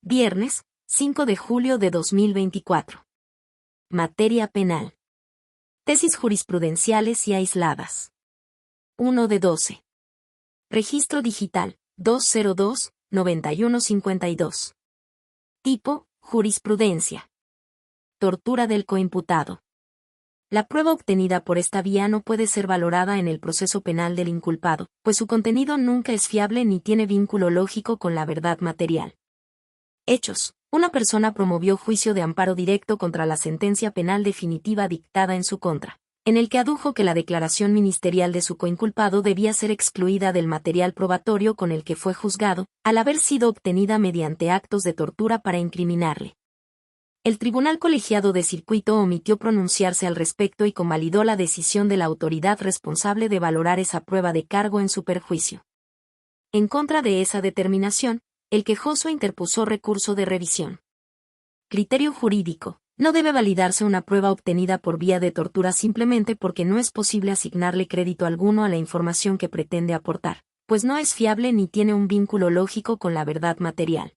Viernes, 5 de julio de 2024. Materia penal. Tesis jurisprudenciales y aisladas. 1 de 12. Registro digital, 202-9152. Tipo, jurisprudencia. Tortura del coimputado. La prueba obtenida por esta vía no puede ser valorada en el proceso penal del inculpado, pues su contenido nunca es fiable ni tiene vínculo lógico con la verdad material. Hechos. Una persona promovió juicio de amparo directo contra la sentencia penal definitiva dictada en su contra, en el que adujo que la declaración ministerial de su coinculpado debía ser excluida del material probatorio con el que fue juzgado, al haber sido obtenida mediante actos de tortura para incriminarle. El Tribunal Colegiado de Circuito omitió pronunciarse al respecto y convalidó la decisión de la autoridad responsable de valorar esa prueba de cargo en su perjuicio. En contra de esa determinación, el quejoso interpuso recurso de revisión. Criterio jurídico. No debe validarse una prueba obtenida por vía de tortura simplemente porque no es posible asignarle crédito alguno a la información que pretende aportar, pues no es fiable ni tiene un vínculo lógico con la verdad material.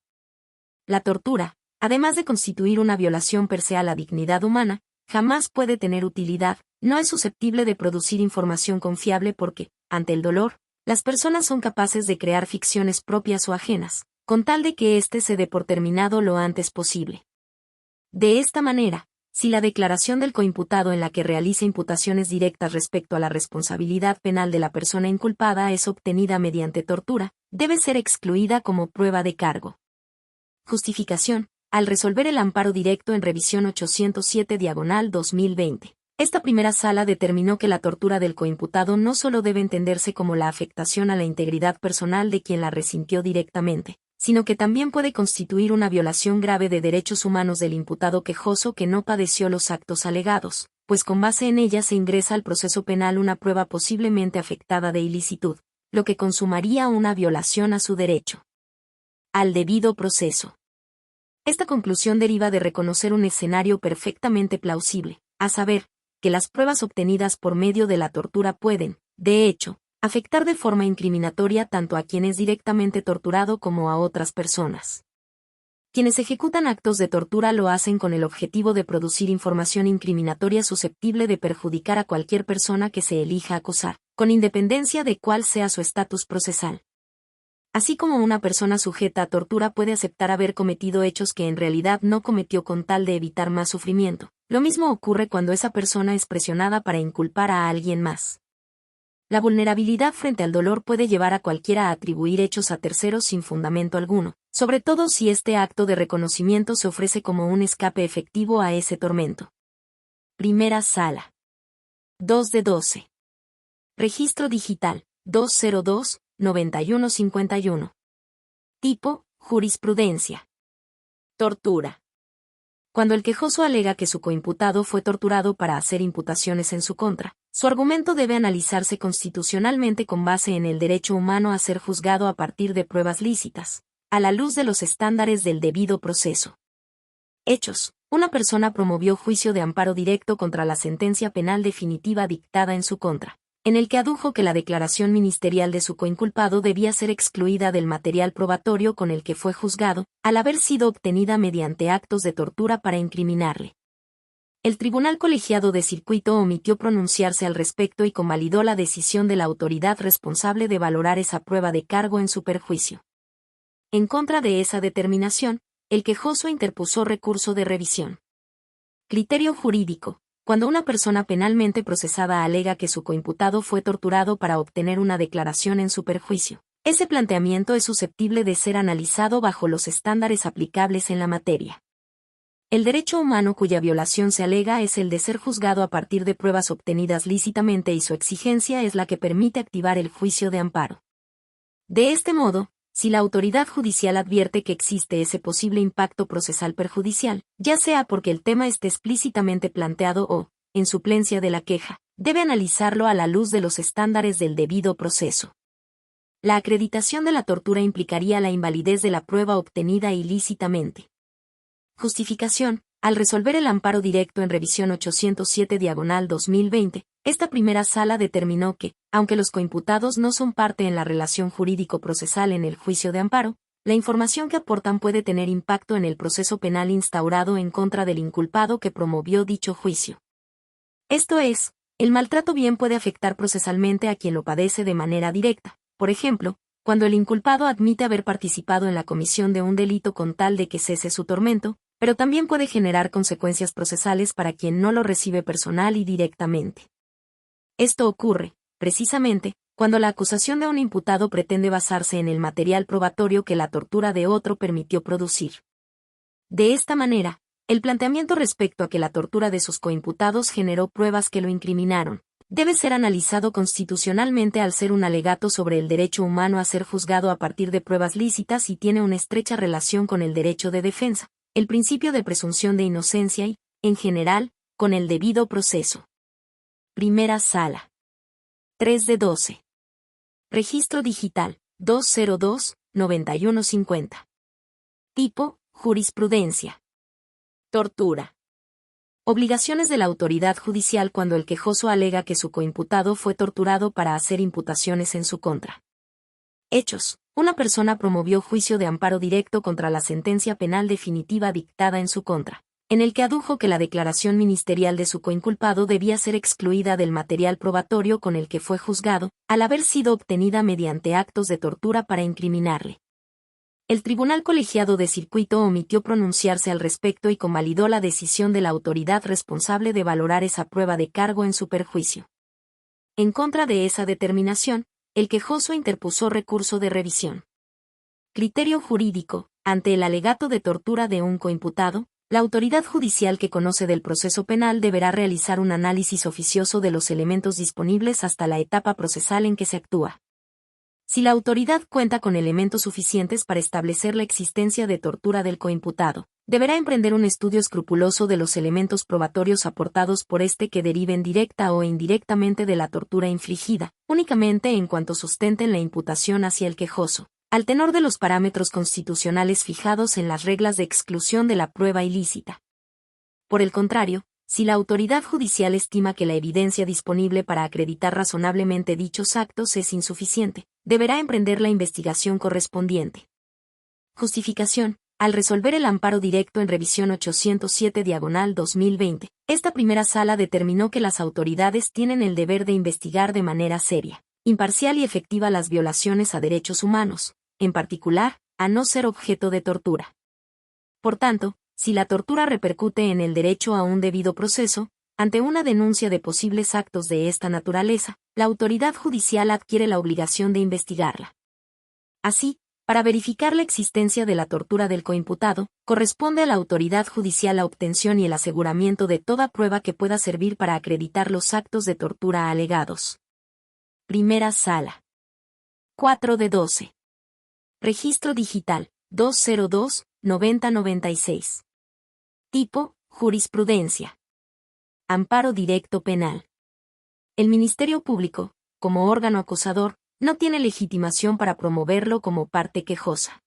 La tortura, además de constituir una violación per se a la dignidad humana, jamás puede tener utilidad, no es susceptible de producir información confiable porque, ante el dolor, las personas son capaces de crear ficciones propias o ajenas, con tal de que éste se dé por terminado lo antes posible. De esta manera, si la declaración del coimputado en la que realiza imputaciones directas respecto a la responsabilidad penal de la persona inculpada es obtenida mediante tortura, debe ser excluida como prueba de cargo. Justificación. Al resolver el amparo directo en revisión 807/2020, esta primera sala determinó que la tortura del coimputado no solo debe entenderse como la afectación a la integridad personal de quien la resintió directamente, sino que también puede constituir una violación grave de derechos humanos del imputado quejoso que no padeció los actos alegados, pues con base en ella se ingresa al proceso penal una prueba posiblemente afectada de ilicitud, lo que consumaría una violación a su derecho al debido proceso. Esta conclusión deriva de reconocer un escenario perfectamente plausible, a saber, que las pruebas obtenidas por medio de la tortura pueden, de hecho, afectar de forma incriminatoria tanto a quien es directamente torturado como a otras personas. Quienes ejecutan actos de tortura lo hacen con el objetivo de producir información incriminatoria susceptible de perjudicar a cualquier persona que se elija acusar, con independencia de cuál sea su estatus procesal. Así como una persona sujeta a tortura puede aceptar haber cometido hechos que en realidad no cometió con tal de evitar más sufrimiento, lo mismo ocurre cuando esa persona es presionada para inculpar a alguien más. La vulnerabilidad frente al dolor puede llevar a cualquiera a atribuir hechos a terceros sin fundamento alguno, sobre todo si este acto de reconocimiento se ofrece como un escape efectivo a ese tormento. Primera sala. 2 de 12. Registro digital, 202-9151. Tipo, jurisprudencia. Tortura. Cuando el quejoso alega que su coimputado fue torturado para hacer imputaciones en su contra, su argumento debe analizarse constitucionalmente con base en el derecho humano a ser juzgado a partir de pruebas lícitas, a la luz de los estándares del debido proceso. Hechos. Una persona promovió juicio de amparo directo contra la sentencia penal definitiva dictada en su contra, en el que adujo que la declaración ministerial de su coinculpado debía ser excluida del material probatorio con el que fue juzgado, al haber sido obtenida mediante actos de tortura para incriminarle. El Tribunal Colegiado de Circuito omitió pronunciarse al respecto y convalidó la decisión de la autoridad responsable de valorar esa prueba de cargo en su perjuicio. En contra de esa determinación, el quejoso interpuso recurso de revisión. Criterio jurídico. Cuando una persona penalmente procesada alega que su coimputado fue torturado para obtener una declaración en su perjuicio, ese planteamiento es susceptible de ser analizado bajo los estándares aplicables en la materia. El derecho humano cuya violación se alega es el de ser juzgado a partir de pruebas obtenidas lícitamente y su exigencia es la que permite activar el juicio de amparo. De este modo, si la autoridad judicial advierte que existe ese posible impacto procesal perjudicial, ya sea porque el tema esté explícitamente planteado o, en suplencia de la queja, debe analizarlo a la luz de los estándares del debido proceso. La acreditación de la tortura implicaría la invalidez de la prueba obtenida ilícitamente. Justificación. Al resolver el amparo directo en revisión 807/2020, esta primera sala determinó que, aunque los coimputados no son parte en la relación jurídico-procesal en el juicio de amparo, la información que aportan puede tener impacto en el proceso penal instaurado en contra del inculpado que promovió dicho juicio. Esto es, el maltrato bien puede afectar procesalmente a quien lo padece de manera directa, por ejemplo, cuando el inculpado admite haber participado en la comisión de un delito con tal de que cese su tormento, pero también puede generar consecuencias procesales para quien no lo recibe personal y directamente. Esto ocurre, precisamente, cuando la acusación de un imputado pretende basarse en el material probatorio que la tortura de otro permitió producir. De esta manera, el planteamiento respecto a que la tortura de sus coimputados generó pruebas que lo incriminaron, debe ser analizado constitucionalmente al ser un alegato sobre el derecho humano a ser juzgado a partir de pruebas lícitas y tiene una estrecha relación con el derecho de defensa, el principio de presunción de inocencia y, en general, con el debido proceso. Primera Sala. 3 de 12. Registro digital, 202-9150. Tipo, jurisprudencia. Tortura. Obligaciones de la autoridad judicial cuando el quejoso alega que su coimputado fue torturado para hacer imputaciones en su contra. Hechos. Una persona promovió juicio de amparo directo contra la sentencia penal definitiva dictada en su contra, en el que adujo que la declaración ministerial de su coinculpado debía ser excluida del material probatorio con el que fue juzgado, al haber sido obtenida mediante actos de tortura para incriminarle. El Tribunal Colegiado de Circuito omitió pronunciarse al respecto y convalidó la decisión de la autoridad responsable de valorar esa prueba de cargo en su perjuicio. En contra de esa determinación, el quejoso interpuso recurso de revisión. Criterio jurídico. Ante el alegato de tortura de un coimputado, la autoridad judicial que conoce del proceso penal deberá realizar un análisis oficioso de los elementos disponibles hasta la etapa procesal en que se actúa. Si la autoridad cuenta con elementos suficientes para establecer la existencia de tortura del coimputado, deberá emprender un estudio escrupuloso de los elementos probatorios aportados por este que deriven directa o indirectamente de la tortura infligida, únicamente en cuanto sustenten la imputación hacia el quejoso, al tenor de los parámetros constitucionales fijados en las reglas de exclusión de la prueba ilícita. Por el contrario, si la autoridad judicial estima que la evidencia disponible para acreditar razonablemente dichos actos es insuficiente, deberá emprender la investigación correspondiente. Justificación. Al resolver el amparo directo en revisión 807/2020, esta primera sala determinó que las autoridades tienen el deber de investigar de manera seria, imparcial y efectiva las violaciones a derechos humanos, en particular, a no ser objeto de tortura. Por tanto, si la tortura repercute en el derecho a un debido proceso, ante una denuncia de posibles actos de esta naturaleza, la autoridad judicial adquiere la obligación de investigarla. Así, para verificar la existencia de la tortura del coimputado, corresponde a la autoridad judicial la obtención y el aseguramiento de toda prueba que pueda servir para acreditar los actos de tortura alegados. Primera Sala. 4 de 12. Registro digital, 202-9096. Tipo, jurisprudencia. Amparo directo penal. El Ministerio Público, como órgano acusador, no tiene legitimación para promoverlo como parte quejosa.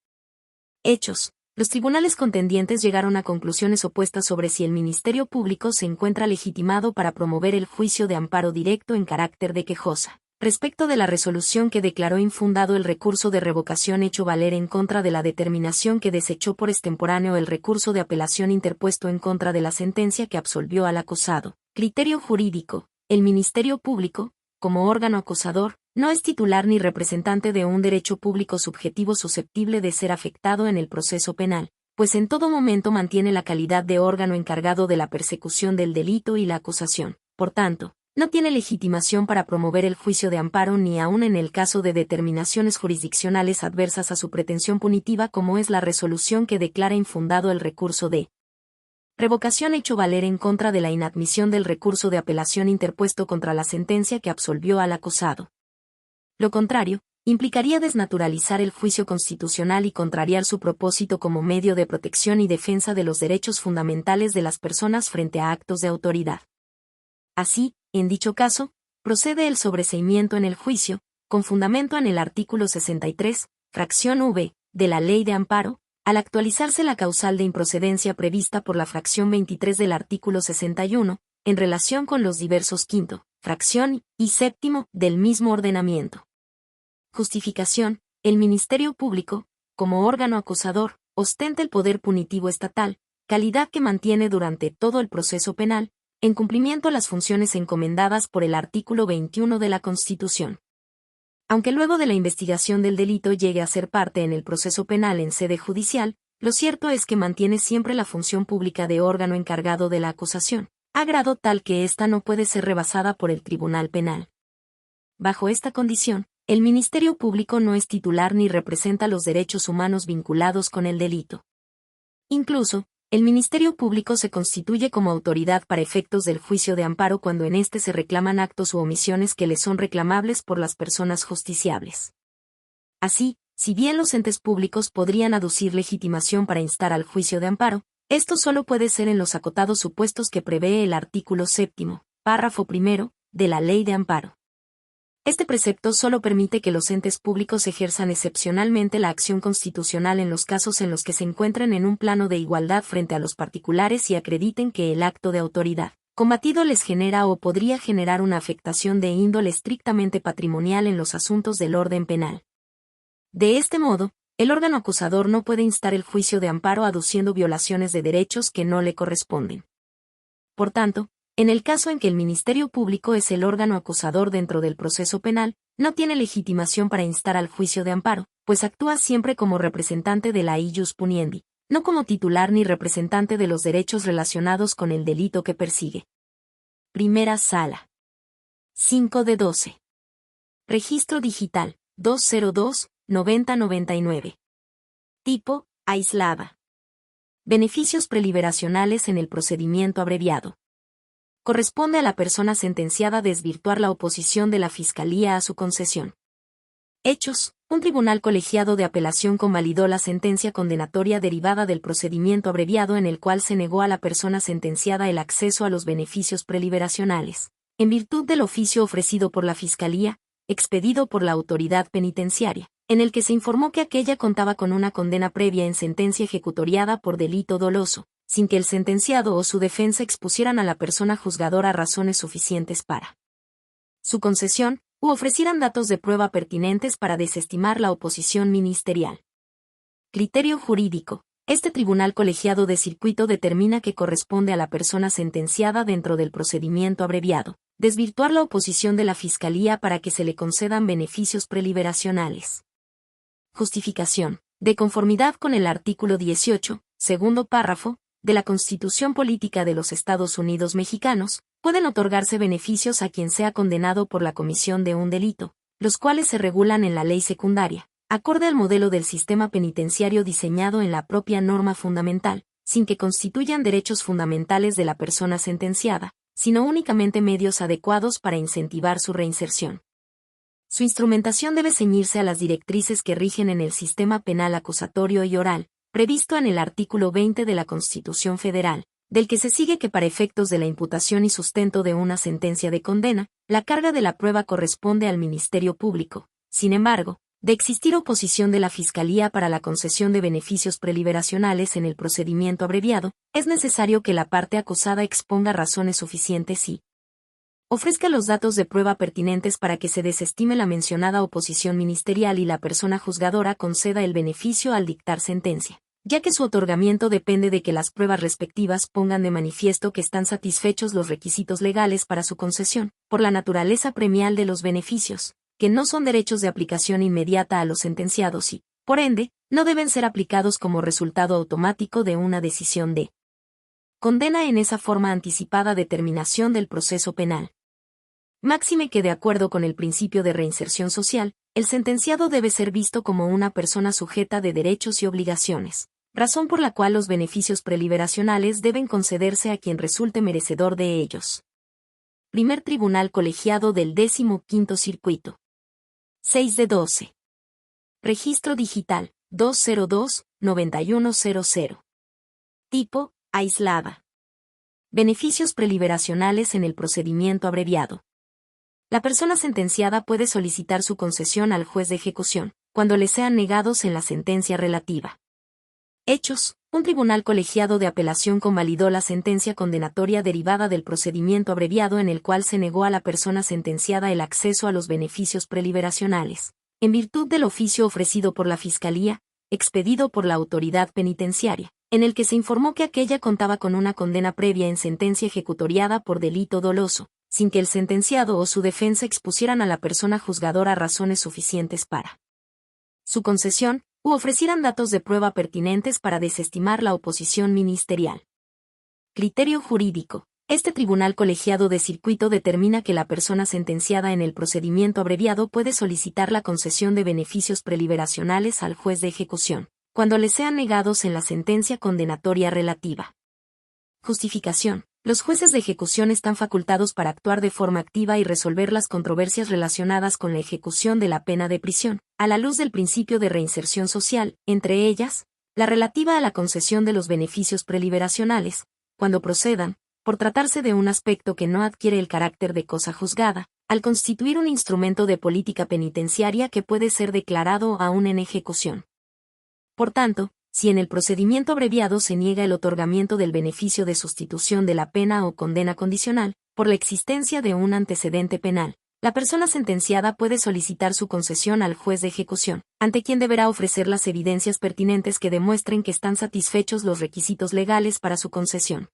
Hechos. Los tribunales contendientes llegaron a conclusiones opuestas sobre si el Ministerio Público se encuentra legitimado para promover el juicio de amparo directo en carácter de quejosa, respecto de la resolución que declaró infundado el recurso de revocación hecho valer en contra de la determinación que desechó por extemporáneo el recurso de apelación interpuesto en contra de la sentencia que absolvió al acusado. Criterio jurídico. El Ministerio Público, como órgano acusador, no es titular ni representante de un derecho público subjetivo susceptible de ser afectado en el proceso penal, pues en todo momento mantiene la calidad de órgano encargado de la persecución del delito y la acusación. Por tanto, no tiene legitimación para promover el juicio de amparo ni aun en el caso de determinaciones jurisdiccionales adversas a su pretensión punitiva como es la resolución que declara infundado el recurso de revocación hecho valer en contra de la inadmisión del recurso de apelación interpuesto contra la sentencia que absolvió al acusado. Lo contrario, implicaría desnaturalizar el juicio constitucional y contrariar su propósito como medio de protección y defensa de los derechos fundamentales de las personas frente a actos de autoridad. Así, en dicho caso, procede el sobreseimiento en el juicio, con fundamento en el artículo 63, fracción V, de la Ley de Amparo, al actualizarse la causal de improcedencia prevista por la fracción 23 del artículo 61, en relación con los diversos quinto, fracción y séptimo del mismo ordenamiento. Justificación. El Ministerio Público, como órgano acusador, ostenta el poder punitivo estatal, calidad que mantiene durante todo el proceso penal, en cumplimiento a las funciones encomendadas por el artículo 21 de la Constitución. Aunque luego de la investigación del delito llegue a ser parte en el proceso penal en sede judicial, lo cierto es que mantiene siempre la función pública de órgano encargado de la acusación, a grado tal que ésta no puede ser rebasada por el Tribunal Penal. Bajo esta condición, el Ministerio Público no es titular ni representa los derechos humanos vinculados con el delito. Incluso, el Ministerio Público se constituye como autoridad para efectos del juicio de amparo cuando en este se reclaman actos u omisiones que le son reclamables por las personas justiciables. Así, si bien los entes públicos podrían aducir legitimación para instar al juicio de amparo, esto solo puede ser en los acotados supuestos que prevé el artículo 7º, párrafo 1, de la Ley de Amparo. Este precepto solo permite que los entes públicos ejerzan excepcionalmente la acción constitucional en los casos en los que se encuentren en un plano de igualdad frente a los particulares y acrediten que el acto de autoridad combatido les genera o podría generar una afectación de índole estrictamente patrimonial en los asuntos del orden penal. De este modo, el órgano acusador no puede instar el juicio de amparo aduciendo violaciones de derechos que no le corresponden. Por tanto, en el caso en que el Ministerio Público es el órgano acusador dentro del proceso penal, no tiene legitimación para instar al juicio de amparo, pues actúa siempre como representante de la ius puniendi, no como titular ni representante de los derechos relacionados con el delito que persigue. Primera Sala. 5 de 12. Registro digital, 202-9099. Tipo, aislada. Beneficios preliberacionales en el procedimiento abreviado. Corresponde a la persona sentenciada desvirtuar la oposición de la Fiscalía a su concesión. Hechos: un tribunal colegiado de apelación convalidó la sentencia condenatoria derivada del procedimiento abreviado en el cual se negó a la persona sentenciada el acceso a los beneficios preliberacionales, en virtud del oficio ofrecido por la Fiscalía, expedido por la autoridad penitenciaria, en el que se informó que aquella contaba con una condena previa en sentencia ejecutoriada por delito doloso, sin que el sentenciado o su defensa expusieran a la persona juzgadora razones suficientes para su concesión, u ofrecieran datos de prueba pertinentes para desestimar la oposición ministerial. Criterio jurídico. Este tribunal colegiado de circuito determina que corresponde a la persona sentenciada dentro del procedimiento abreviado desvirtuar la oposición de la Fiscalía para que se le concedan beneficios preliberacionales. Justificación. De conformidad con el artículo 18, segundo párrafo, de la Constitución Política de los Estados Unidos Mexicanos, pueden otorgarse beneficios a quien sea condenado por la comisión de un delito, los cuales se regulan en la ley secundaria, acorde al modelo del sistema penitenciario diseñado en la propia norma fundamental, sin que constituyan derechos fundamentales de la persona sentenciada, sino únicamente medios adecuados para incentivar su reinserción. Su instrumentación debe ceñirse a las directrices que rigen en el sistema penal acusatorio y oral, previsto en el artículo 20 de la Constitución Federal, del que se sigue que para efectos de la imputación y sustento de una sentencia de condena, la carga de la prueba corresponde al Ministerio Público. Sin embargo, de existir oposición de la Fiscalía para la concesión de beneficios preliberacionales en el procedimiento abreviado, es necesario que la parte acusada exponga razones suficientes y ofrezca los datos de prueba pertinentes para que se desestime la mencionada oposición ministerial y la persona juzgadora conceda el beneficio al dictar sentencia, ya que su otorgamiento depende de que las pruebas respectivas pongan de manifiesto que están satisfechos los requisitos legales para su concesión, por la naturaleza premial de los beneficios, que no son derechos de aplicación inmediata a los sentenciados y, por ende, no deben ser aplicados como resultado automático de una decisión de condena en esa forma anticipada de terminación del proceso penal. Máxime que de acuerdo con el principio de reinserción social, el sentenciado debe ser visto como una persona sujeta de derechos y obligaciones, razón por la cual los beneficios preliberacionales deben concederse a quien resulte merecedor de ellos. Primer Tribunal Colegiado del 15º Circuito. 6 de 12. Registro digital, 202-9100. Tipo, aislada. Beneficios preliberacionales en el procedimiento abreviado. La persona sentenciada puede solicitar su concesión al juez de ejecución, cuando le sean negados en la sentencia relativa. Hechos: un tribunal colegiado de apelación convalidó la sentencia condenatoria derivada del procedimiento abreviado en el cual se negó a la persona sentenciada el acceso a los beneficios preliberacionales, en virtud del oficio ofrecido por la Fiscalía, expedido por la autoridad penitenciaria, en el que se informó que aquella contaba con una condena previa en sentencia ejecutoriada por delito doloso, sin que el sentenciado o su defensa expusieran a la persona juzgadora razones suficientes para su concesión, u ofrecieran datos de prueba pertinentes para desestimar la oposición ministerial. Criterio jurídico. Este tribunal colegiado de circuito determina que la persona sentenciada en el procedimiento abreviado puede solicitar la concesión de beneficios preliberacionales al juez de ejecución, cuando le sean negados en la sentencia condenatoria relativa. Justificación. Los jueces de ejecución están facultados para actuar de forma activa y resolver las controversias relacionadas con la ejecución de la pena de prisión, a la luz del principio de reinserción social, entre ellas, la relativa a la concesión de los beneficios preliberacionales, cuando procedan, por tratarse de un aspecto que no adquiere el carácter de cosa juzgada, al constituir un instrumento de política penitenciaria que puede ser declarado aún en ejecución. Por tanto, si en el procedimiento abreviado se niega el otorgamiento del beneficio de sustitución de la pena o condena condicional, por la existencia de un antecedente penal, la persona sentenciada puede solicitar su concesión al juez de ejecución, ante quien deberá ofrecer las evidencias pertinentes que demuestren que están satisfechos los requisitos legales para su concesión.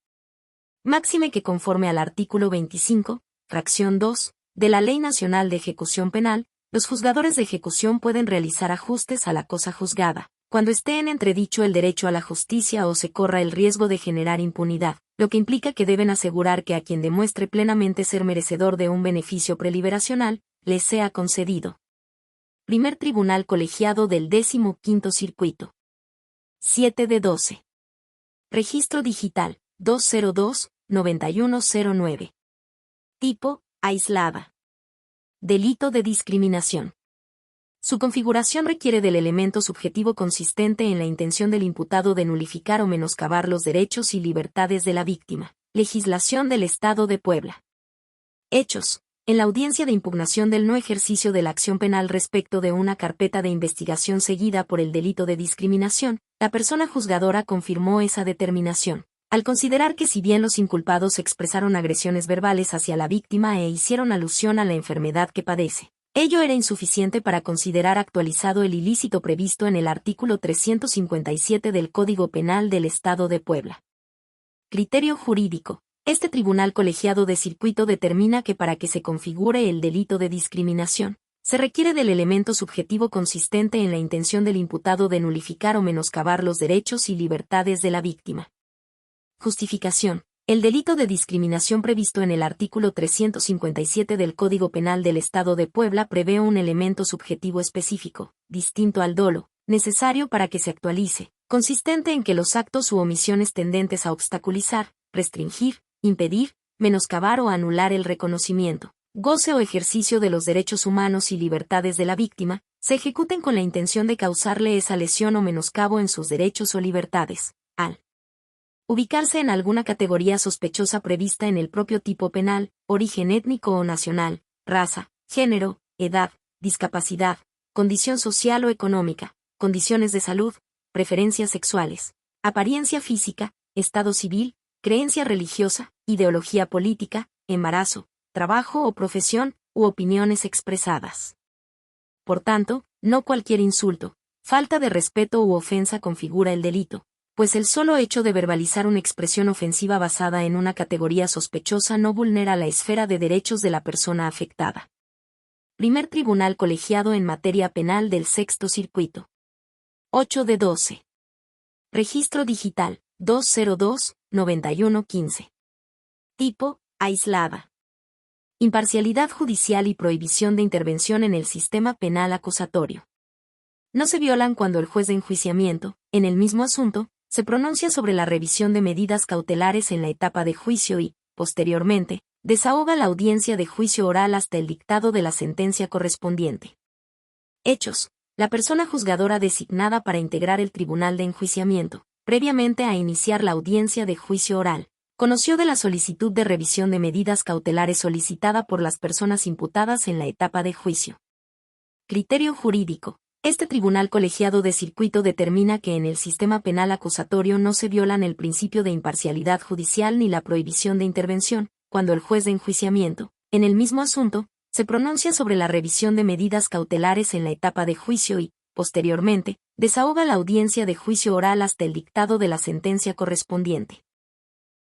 Máxime que conforme al artículo 25, fracción 2, de la Ley Nacional de Ejecución Penal, los juzgadores de ejecución pueden realizar ajustes a la cosa juzgada, cuando esté en entredicho el derecho a la justicia o se corra el riesgo de generar impunidad, lo que implica que deben asegurar que a quien demuestre plenamente ser merecedor de un beneficio preliberacional, le sea concedido. Primer Tribunal Colegiado del 15º Circuito. 7 de 12. Registro Digital, 202-9109. Tipo, aislada. Delito de discriminación. Su configuración requiere del elemento subjetivo consistente en la intención del imputado de nulificar o menoscabar los derechos y libertades de la víctima. Legislación del Estado de Puebla. Hechos. En la audiencia de impugnación del no ejercicio de la acción penal respecto de una carpeta de investigación seguida por el delito de discriminación, la persona juzgadora confirmó esa determinación, al considerar que si bien los inculpados expresaron agresiones verbales hacia la víctima e hicieron alusión a la enfermedad que padece, ello era insuficiente para considerar actualizado el ilícito previsto en el artículo 357 del Código Penal del Estado de Puebla. Criterio jurídico. Este tribunal colegiado de circuito determina que para que se configure el delito de discriminación, se requiere del elemento subjetivo consistente en la intención del imputado de nulificar o menoscabar los derechos y libertades de la víctima. Justificación. El delito de discriminación previsto en el artículo 357 del Código Penal del Estado de Puebla prevé un elemento subjetivo específico, distinto al dolo, necesario para que se actualice, consistente en que los actos u omisiones tendentes a obstaculizar, restringir, impedir, menoscabar o anular el reconocimiento, goce o ejercicio de los derechos humanos y libertades de la víctima, se ejecuten con la intención de causarle esa lesión o menoscabo en sus derechos o libertades, al ubicarse en alguna categoría sospechosa prevista en el propio tipo penal, origen étnico o nacional, raza, género, edad, discapacidad, condición social o económica, condiciones de salud, preferencias sexuales, apariencia física, estado civil, creencia religiosa, ideología política, embarazo, trabajo o profesión, u opiniones expresadas. Por tanto, no cualquier insulto, falta de respeto u ofensa configura el delito, pues el solo hecho de verbalizar una expresión ofensiva basada en una categoría sospechosa no vulnera la esfera de derechos de la persona afectada. Primer Tribunal Colegiado en Materia Penal del Sexto Circuito. 8 de 12. Registro Digital, 202-9115. Tipo, aislada. Imparcialidad judicial y prohibición de intervención en el sistema penal acusatorio. No se violan cuando el juez de enjuiciamiento, en el mismo asunto, se pronuncia sobre la revisión de medidas cautelares en la etapa de juicio y, posteriormente, desahoga la audiencia de juicio oral hasta el dictado de la sentencia correspondiente. Hechos. La persona juzgadora designada para integrar el tribunal de enjuiciamiento, previamente a iniciar la audiencia de juicio oral, conoció de la solicitud de revisión de medidas cautelares solicitada por las personas imputadas en la etapa de juicio. Criterio jurídico. Este tribunal colegiado de circuito determina que en el sistema penal acusatorio no se violan el principio de imparcialidad judicial ni la prohibición de intervención, cuando el juez de enjuiciamiento, en el mismo asunto, se pronuncia sobre la revisión de medidas cautelares en la etapa de juicio y, posteriormente, desahoga la audiencia de juicio oral hasta el dictado de la sentencia correspondiente.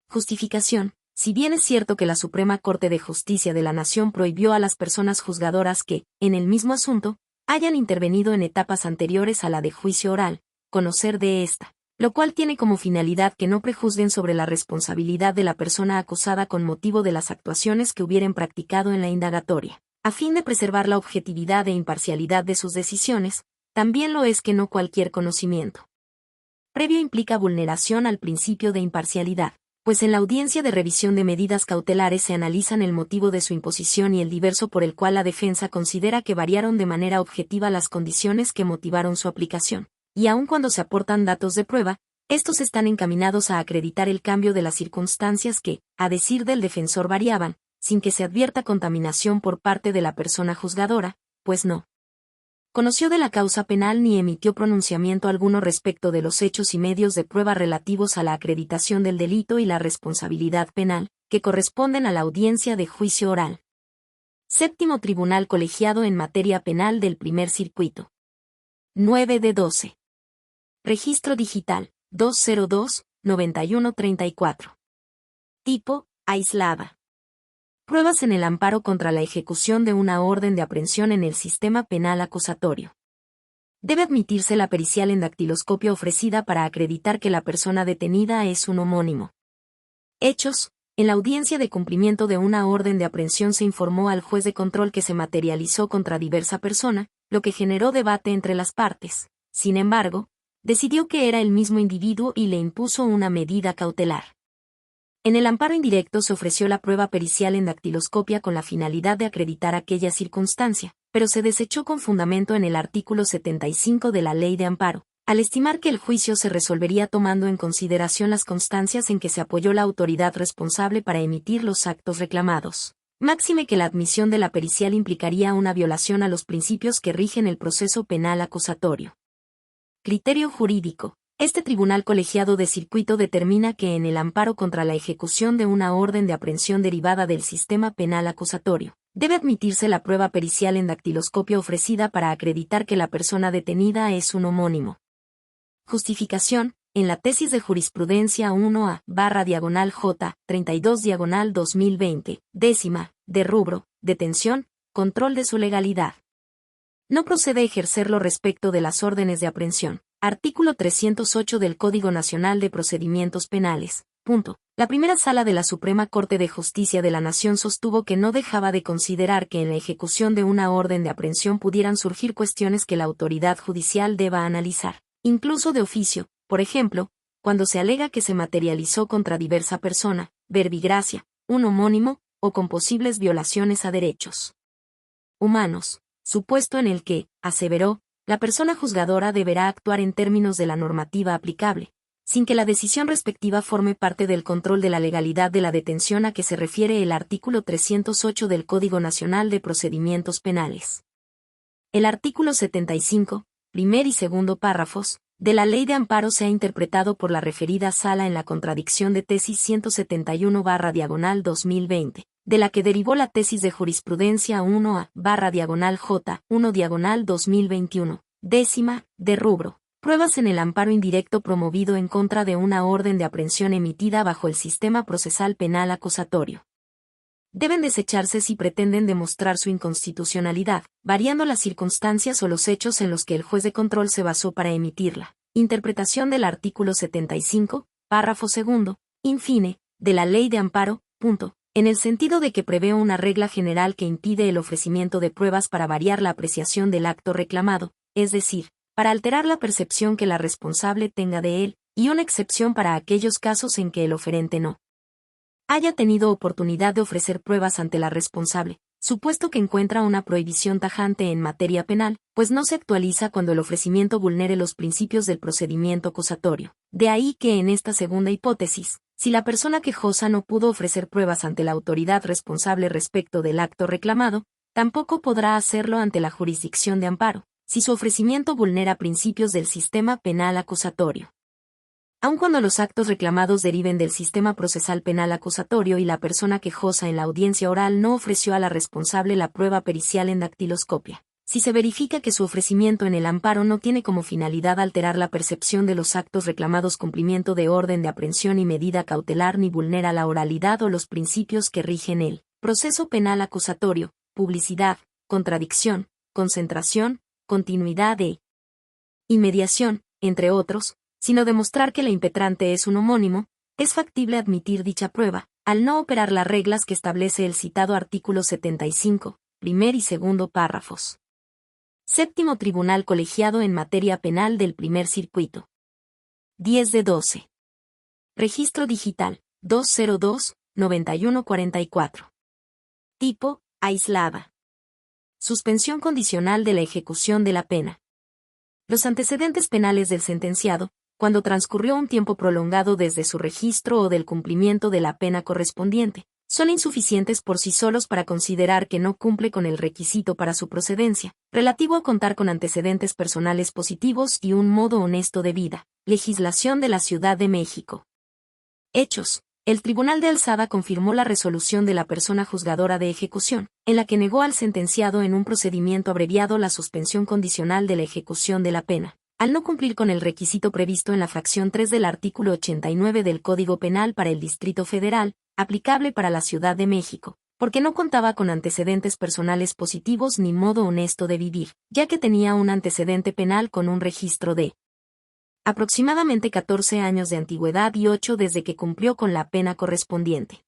Justificación. Si bien es cierto que la Suprema Corte de Justicia de la Nación prohibió a las personas juzgadoras que, en el mismo asunto, hayan intervenido en etapas anteriores a la de juicio oral, conocer de esta, lo cual tiene como finalidad que no prejuzguen sobre la responsabilidad de la persona acusada con motivo de las actuaciones que hubieren practicado en la indagatoria, a fin de preservar la objetividad e imparcialidad de sus decisiones, también lo es que no cualquier conocimiento previo implica vulneración al principio de imparcialidad, pues en la audiencia de revisión de medidas cautelares se analizan el motivo de su imposición y el diverso por el cual la defensa considera que variaron de manera objetiva las condiciones que motivaron su aplicación, y aun cuando se aportan datos de prueba, estos están encaminados a acreditar el cambio de las circunstancias que, a decir del defensor, variaban, sin que se advierta contaminación por parte de la persona juzgadora, pues no conoció de la causa penal ni emitió pronunciamiento alguno respecto de los hechos y medios de prueba relativos a la acreditación del delito y la responsabilidad penal, que corresponden a la audiencia de juicio oral. Séptimo Tribunal Colegiado en Materia Penal del Primer Circuito. 9 de 12. Registro Digital, 202-9134. Tipo, aislada. Pruebas en el amparo contra la ejecución de una orden de aprehensión en el sistema penal acusatorio. Debe admitirse la pericial en dactiloscopia ofrecida para acreditar que la persona detenida es un homónimo. Hechos. En la audiencia de cumplimiento de una orden de aprehensión se informó al juez de control que se materializó contra diversa persona, lo que generó debate entre las partes. Sin embargo, decidió que era el mismo individuo y le impuso una medida cautelar. En el amparo indirecto se ofreció la prueba pericial en dactiloscopia con la finalidad de acreditar aquella circunstancia, pero se desechó con fundamento en el artículo 75 de la Ley de Amparo, al estimar que el juicio se resolvería tomando en consideración las constancias en que se apoyó la autoridad responsable para emitir los actos reclamados. Máxime que la admisión de la pericial implicaría una violación a los principios que rigen el proceso penal acusatorio. Criterio jurídico. Este tribunal colegiado de circuito determina que en el amparo contra la ejecución de una orden de aprehensión derivada del sistema penal acusatorio, debe admitirse la prueba pericial en dactiloscopia ofrecida para acreditar que la persona detenida es un homónimo. Justificación. En la tesis de jurisprudencia 1A/J 32/2020, décima, de rubro, detención, control de su legalidad. No procede ejercerlo respecto de las órdenes de aprehensión. Artículo 308 del Código Nacional de Procedimientos Penales. La primera sala de la Suprema Corte de Justicia de la Nación sostuvo que no dejaba de considerar que en la ejecución de una orden de aprehensión pudieran surgir cuestiones que la autoridad judicial deba analizar, incluso de oficio, por ejemplo, cuando se alega que se materializó contra diversa persona, verbigracia, un homónimo, o con posibles violaciones a derechos humanos, supuesto en el que, aseveró, la persona juzgadora deberá actuar en términos de la normativa aplicable, sin que la decisión respectiva forme parte del control de la legalidad de la detención a que se refiere el artículo 308 del Código Nacional de Procedimientos Penales. El artículo 75, primer y segundo párrafos, de la Ley de Amparo se ha interpretado por la referida sala en la contradicción de tesis 171/2020, de la que derivó la tesis de jurisprudencia 1A/J 1/2021, décima, de rubro, pruebas en el amparo indirecto promovido en contra de una orden de aprehensión emitida bajo el sistema procesal penal acusatorio. Deben desecharse si pretenden demostrar su inconstitucionalidad, variando las circunstancias o los hechos en los que el juez de control se basó para emitirla. Interpretación del artículo 75, párrafo segundo, infine, de la Ley de Amparo, en el sentido de que prevé una regla general que impide el ofrecimiento de pruebas para variar la apreciación del acto reclamado, es decir, para alterar la percepción que la responsable tenga de él, y una excepción para aquellos casos en que el oferente no haya tenido oportunidad de ofrecer pruebas ante la responsable, supuesto que encuentra una prohibición tajante en materia penal, pues no se actualiza cuando el ofrecimiento vulnere los principios del procedimiento acusatorio. De ahí que en esta segunda hipótesis, si la persona quejosa no pudo ofrecer pruebas ante la autoridad responsable respecto del acto reclamado, tampoco podrá hacerlo ante la jurisdicción de amparo, si su ofrecimiento vulnera principios del sistema penal acusatorio. Aun cuando los actos reclamados deriven del sistema procesal penal acusatorio y la persona quejosa en la audiencia oral no ofreció a la responsable la prueba pericial en dactiloscopia, si se verifica que su ofrecimiento en el amparo no tiene como finalidad alterar la percepción de los actos reclamados, cumplimiento de orden de aprehensión y medida cautelar, ni vulnera la oralidad o los principios que rigen el proceso penal acusatorio, publicidad, contradicción, concentración, continuidad y mediación, entre otros, sino demostrar que la impetrante es un homónimo, es factible admitir dicha prueba, al no operar las reglas que establece el citado artículo 75, primer y segundo párrafos. Séptimo Tribunal Colegiado en Materia Penal del Primer Circuito. 10 de 12. Registro Digital, 202-9144. Tipo, aislada. Suspensión condicional de la ejecución de la pena. Los antecedentes penales del sentenciado, cuando transcurrió un tiempo prolongado desde su registro o del cumplimiento de la pena correspondiente, son insuficientes por sí solos para considerar que no cumple con el requisito para su procedencia, relativo a contar con antecedentes personales positivos y un modo honesto de vida. Legislación de la Ciudad de México. Hechos. El Tribunal de Alzada confirmó la resolución de la persona juzgadora de ejecución, en la que negó al sentenciado en un procedimiento abreviado la suspensión condicional de la ejecución de la pena, al no cumplir con el requisito previsto en la fracción 3 del artículo 89 del Código Penal para el Distrito Federal, aplicable para la Ciudad de México, porque no contaba con antecedentes personales positivos ni modo honesto de vivir, ya que tenía un antecedente penal con un registro de aproximadamente 14 años de antigüedad y 8 desde que cumplió con la pena correspondiente.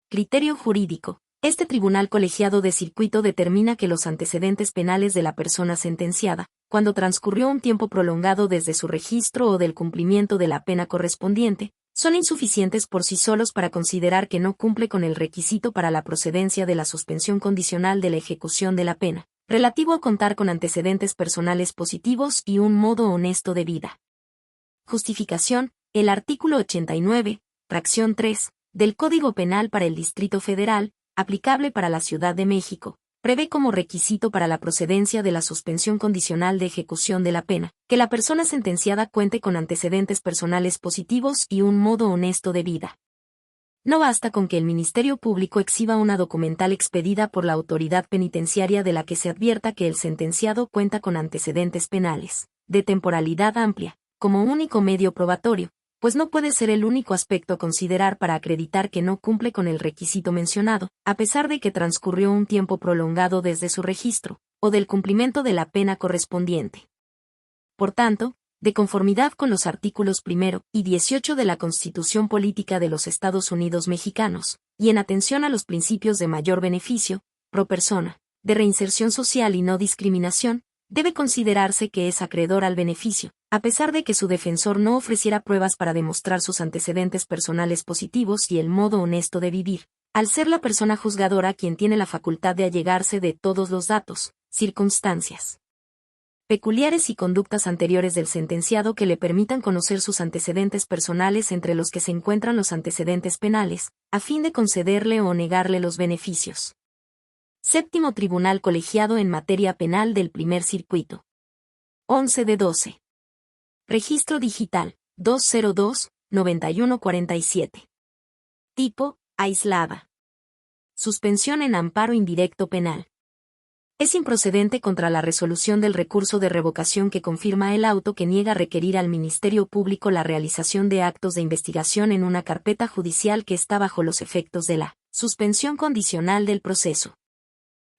Criterio jurídico. Este tribunal colegiado de circuito determina que los antecedentes penales de la persona sentenciada, cuando transcurrió un tiempo prolongado desde su registro o del cumplimiento de la pena correspondiente, son insuficientes por sí solos para considerar que no cumple con el requisito para la procedencia de la suspensión condicional de la ejecución de la pena, relativo a contar con antecedentes personales positivos y un modo honesto de vida. Justificación. El artículo 89, fracción 3, del Código Penal para el Distrito Federal, aplicable para la Ciudad de México, prevé como requisito para la procedencia de la suspensión condicional de ejecución de la pena, que la persona sentenciada cuente con antecedentes personales positivos y un modo honesto de vida. No basta con que el Ministerio Público exhiba una documental expedida por la autoridad penitenciaria de la que se advierta que el sentenciado cuenta con antecedentes penales, de temporalidad amplia, como único medio probatorio, pues no puede ser el único aspecto a considerar para acreditar que no cumple con el requisito mencionado, a pesar de que transcurrió un tiempo prolongado desde su registro, o del cumplimiento de la pena correspondiente. Por tanto, de conformidad con los artículos 1 y 18 de la Constitución Política de los Estados Unidos Mexicanos, y en atención a los principios de mayor beneficio, pro persona, de reinserción social y no discriminación, debe considerarse que es acreedor al beneficio, a pesar de que su defensor no ofreciera pruebas para demostrar sus antecedentes personales positivos y el modo honesto de vivir, al ser la persona juzgadora quien tiene la facultad de allegarse de todos los datos, circunstancias peculiares y conductas anteriores del sentenciado que le permitan conocer sus antecedentes personales, entre los que se encuentran los antecedentes penales, a fin de concederle o negarle los beneficios. Séptimo Tribunal Colegiado en Materia Penal del Primer Circuito. 11 de 12. Registro Digital, 202-9147. Tipo, aislada. Suspensión en amparo indirecto penal. Es improcedente contra la resolución del recurso de revocación que confirma el auto que niega requerir al Ministerio Público la realización de actos de investigación en una carpeta judicial que está bajo los efectos de la suspensión condicional del proceso.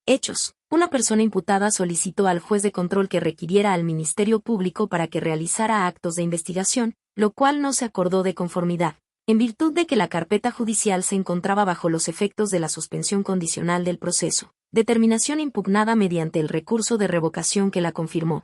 Hechos. Una persona imputada solicitó al juez de control que requiriera al Ministerio Público para que realizara actos de investigación, lo cual no se acordó de conformidad, en virtud de que la carpeta judicial se encontraba bajo los efectos de la suspensión condicional del proceso, determinación impugnada mediante el recurso de revocación que la confirmó.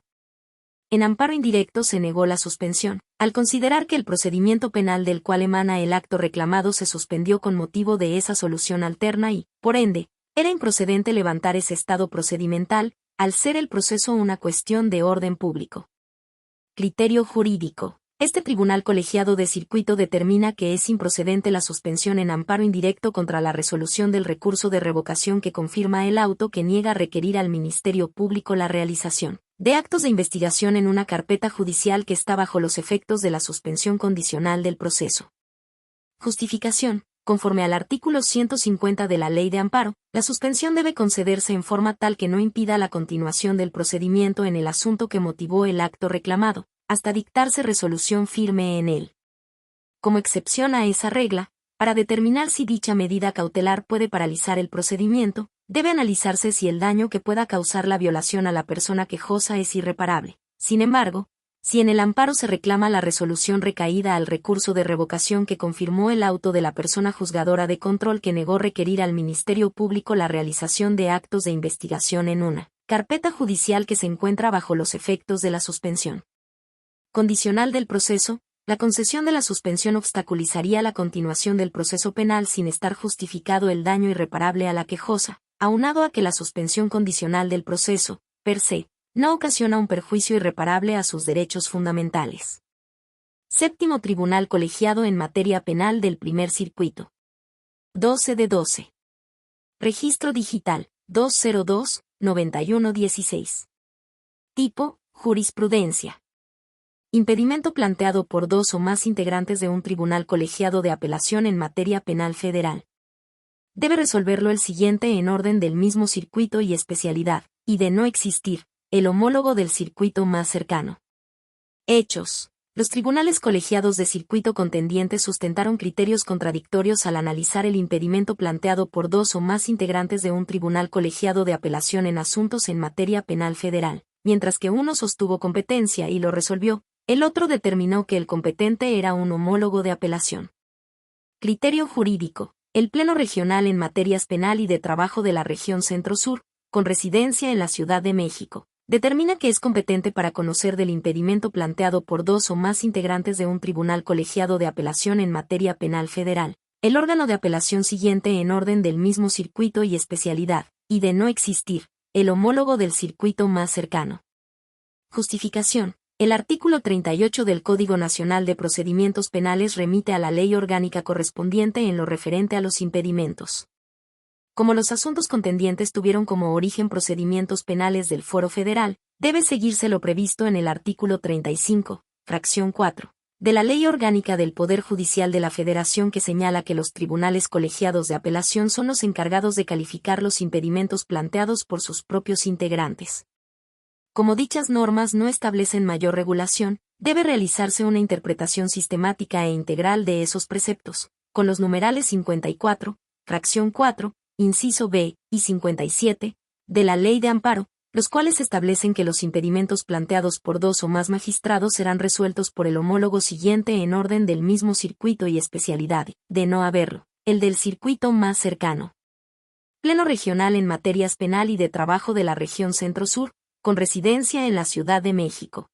En amparo indirecto se negó la suspensión, al considerar que el procedimiento penal del cual emana el acto reclamado se suspendió con motivo de esa solución alterna y, por ende, era improcedente levantar ese estado procedimental, al ser el proceso una cuestión de orden público. Criterio jurídico. Este tribunal colegiado de circuito determina que es improcedente la suspensión en amparo indirecto contra la resolución del recurso de revocación que confirma el auto que niega requerir al Ministerio Público la realización de actos de investigación en una carpeta judicial que está bajo los efectos de la suspensión condicional del proceso. Justificación. Conforme al artículo 150 de la Ley de Amparo, la suspensión debe concederse en forma tal que no impida la continuación del procedimiento en el asunto que motivó el acto reclamado, hasta dictarse resolución firme en él. Como excepción a esa regla, para determinar si dicha medida cautelar puede paralizar el procedimiento, debe analizarse si el daño que pueda causar la violación a la persona quejosa es irreparable. Sin embargo, si en el amparo se reclama la resolución recaída al recurso de revocación que confirmó el auto de la persona juzgadora de control que negó requerir al Ministerio Público la realización de actos de investigación en una carpeta judicial que se encuentra bajo los efectos de la suspensión condicional del proceso, la concesión de la suspensión obstaculizaría la continuación del proceso penal sin estar justificado el daño irreparable a la quejosa, aunado a que la suspensión condicional del proceso, per se, no ocasiona un perjuicio irreparable a sus derechos fundamentales. Séptimo Tribunal Colegiado en Materia Penal del Primer Circuito. 12 de 12. Registro Digital, 202-9116. Tipo, jurisprudencia. Impedimento planteado por dos o más integrantes de un tribunal colegiado de apelación en materia penal federal. Debe resolverlo el siguiente en orden del mismo circuito y especialidad, y de no existir, el homólogo del circuito más cercano. Hechos. Los tribunales colegiados de circuito contendiente sustentaron criterios contradictorios al analizar el impedimento planteado por dos o más integrantes de un tribunal colegiado de apelación en asuntos en materia penal federal, mientras que uno sostuvo competencia y lo resolvió, el otro determinó que el competente era un homólogo de apelación. Criterio jurídico. El Pleno Regional en Materias Penal y de Trabajo de la Región Centro-Sur, con residencia en la Ciudad de México, determina que es competente para conocer del impedimento planteado por dos o más integrantes de un tribunal colegiado de apelación en materia penal federal, el órgano de apelación siguiente en orden del mismo circuito y especialidad, y de no existir, el homólogo del circuito más cercano. Justificación. El artículo 38 del Código Nacional de Procedimientos Penales remite a la ley orgánica correspondiente en lo referente a los impedimentos. Como los asuntos contendientes tuvieron como origen procedimientos penales del Foro Federal, debe seguirse lo previsto en el artículo 35, fracción 4, de la Ley Orgánica del Poder Judicial de la Federación, que señala que los tribunales colegiados de apelación son los encargados de calificar los impedimentos planteados por sus propios integrantes. Como dichas normas no establecen mayor regulación, debe realizarse una interpretación sistemática e integral de esos preceptos, con los numerales 54, fracción 4, inciso B, y 57, de la Ley de Amparo, los cuales establecen que los impedimentos planteados por dos o más magistrados serán resueltos por el homólogo siguiente en orden del mismo circuito y especialidad, de no haberlo, el del circuito más cercano. Pleno Regional en Materias Penal y de Trabajo de la Región Centro-Sur, con residencia en la Ciudad de México.